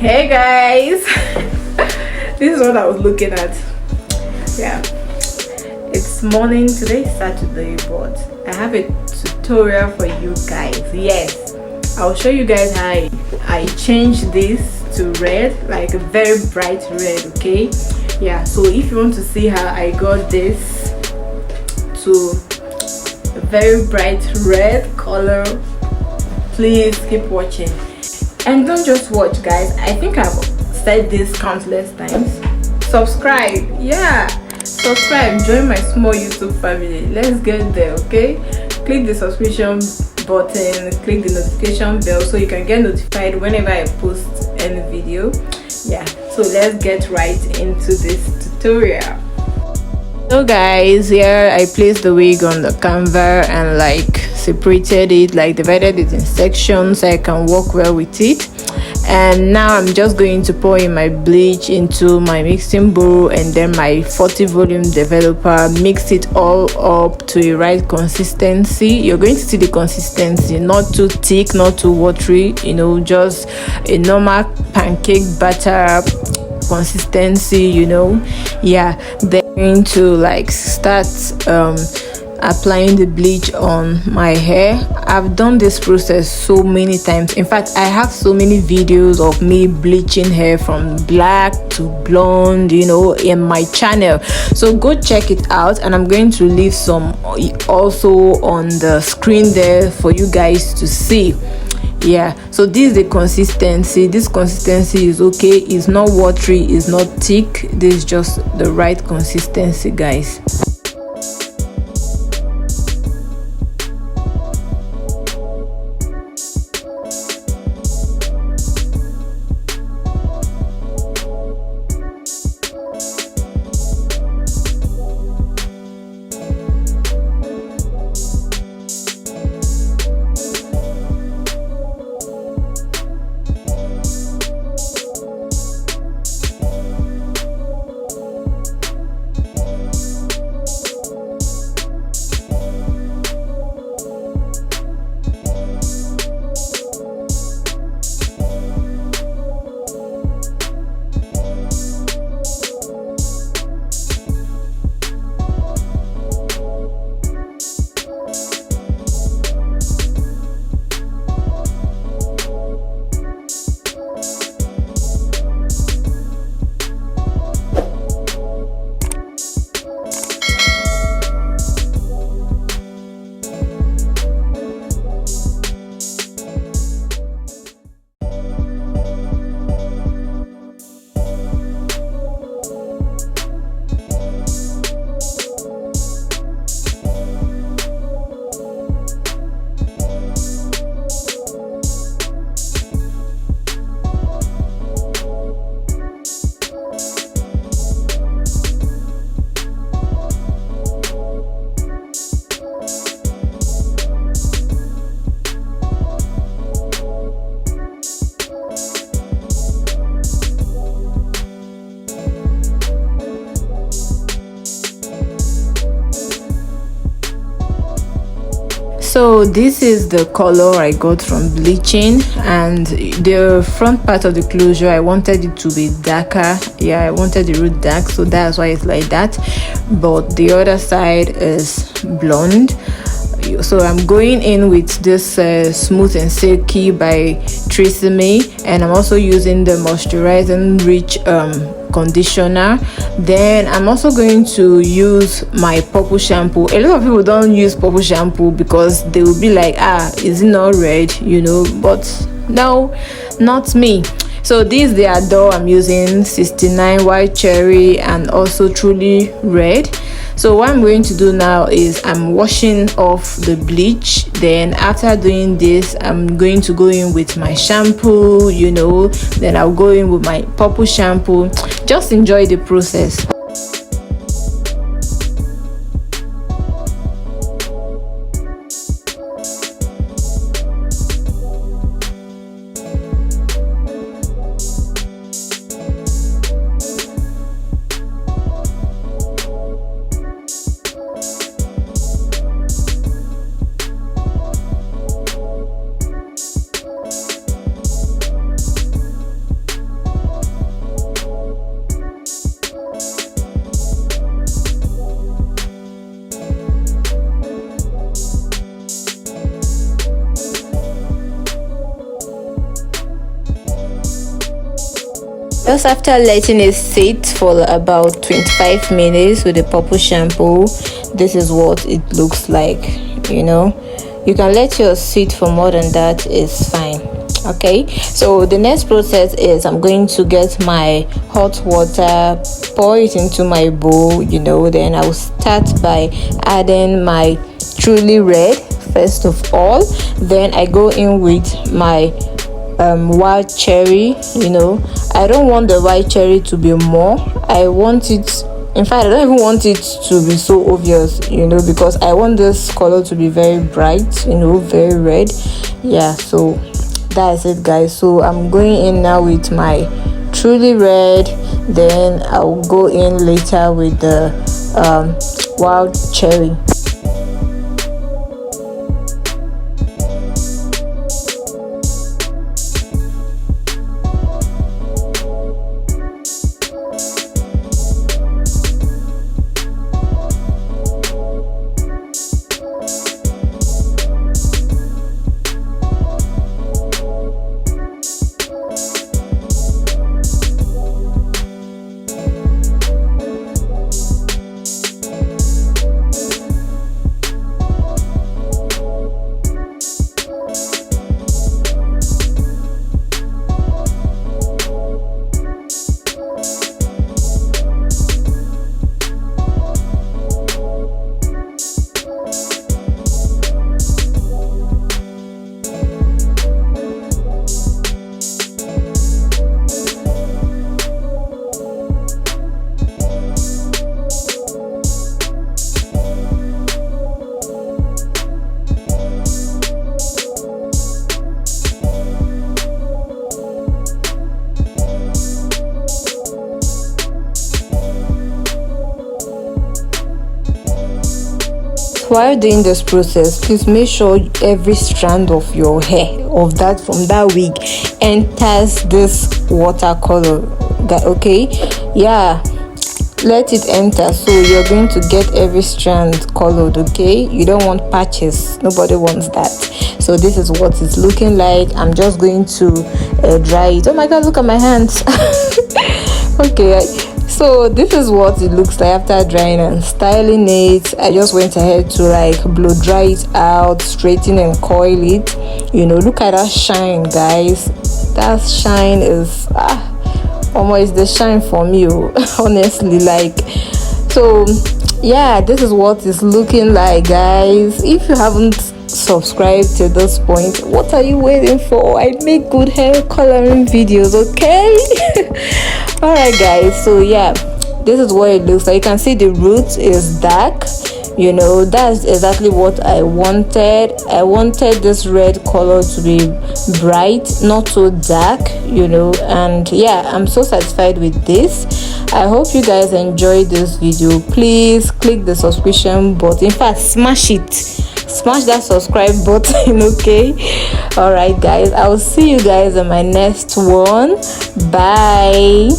Hey guys, this is what I was looking at. Yeah, it's morning today, Saturday, but I have a tutorial for you guys. Yes, I'll show you guys how I changed this to red, like a very bright red. Okay, yeah, so if you want to see how I got this to a very bright red color, please keep watching. And don't just watch, guys. I think I've said this countless times. Subscribe. Yeah, subscribe. Join my small YouTube family. Let's get there. Okay, click the subscription button, click the notification bell so you can get notified whenever I post any video. Yeah, so let's get right into this tutorial. So guys, here I placed the wig on the canvas and like separated it, like divided it in sections so I can work well with it. And now I'm just going to pour in my bleach into my mixing bowl and then my 40 volume developer, mix it all up to a right consistency. You're going to see the consistency, not too thick, not too watery, you know, just a normal pancake batter consistency, you know. Yeah, then I'm going to like start applying the bleach on my hair. I've done this process so many times. In fact, I have so many videos of me bleaching hair from black to blonde, you know, in my channel, so go check it out. And I'm going to leave some also on the screen there for you guys to see. Yeah, so this is the consistency. This consistency is okay. It's not watery, it's not thick. This is just the right consistency, guys. So this is the color I got from bleaching, and the front part of the closure I wanted it to be darker. Yeah, I wanted the root dark, so that's why it's like that, but the other side is blonde. So I'm going in with this Smooth and Silky by Tresemme, and I'm also using the moisturizing rich conditioner. Then I'm also going to use my purple shampoo. A lot of people don't use purple shampoo because they will be like, is it not red, you know, but no, not me. So this is the Adore I'm using, 69 white cherry and also truly red. So what I'm going to do now is I'm washing off the bleach. Then after doing this, I'm going to go in with my shampoo, you know, then I'll go in with my purple shampoo. Just enjoy the process. Just after letting it sit for about 25 minutes with the purple shampoo, this is what it looks like. You can let yours sit for more than that, it's fine. Okay, so the next process is I'm going to get my hot water, pour it into my bowl. Then I will start by adding my Truly Red first of all. Then I go in with my wild cherry. I don't want the white cherry to be more. I want it, in fact I don't even want it to be so obvious, because I want this color to be very bright, very red. Yeah, so that's it, guys. So I'm going in now with my Truly Red, then I'll go in later with the wild cherry. While doing this process, please make sure every strand of your hair from that wig enters this watercolor. Okay, yeah, let it enter. So you're going to get every strand colored. Okay, you don't want patches, nobody wants that. So this is what it's looking like. I'm just going to dry it. Oh my god, look at my hands. Okay, so this is what it looks like after drying and styling it. I just went ahead to blow dry it out, straighten and coil it. Look at that shine, guys. That shine is almost the shine for me. Honestly, so yeah, this is what it's looking like, guys. If you haven't subscribed to this point, what are you waiting for? I make good hair coloring videos, okay? All right, guys, so yeah, this is what it looks like. You can see the root is dark. That's exactly what I wanted. I wanted this red color to be bright, not so dark, and yeah, I'm so satisfied with this. I hope you guys enjoyed this video. Please click the subscription button. In fact, smash that subscribe button. Okay, all right, guys, I'll see you guys in my next one. Bye.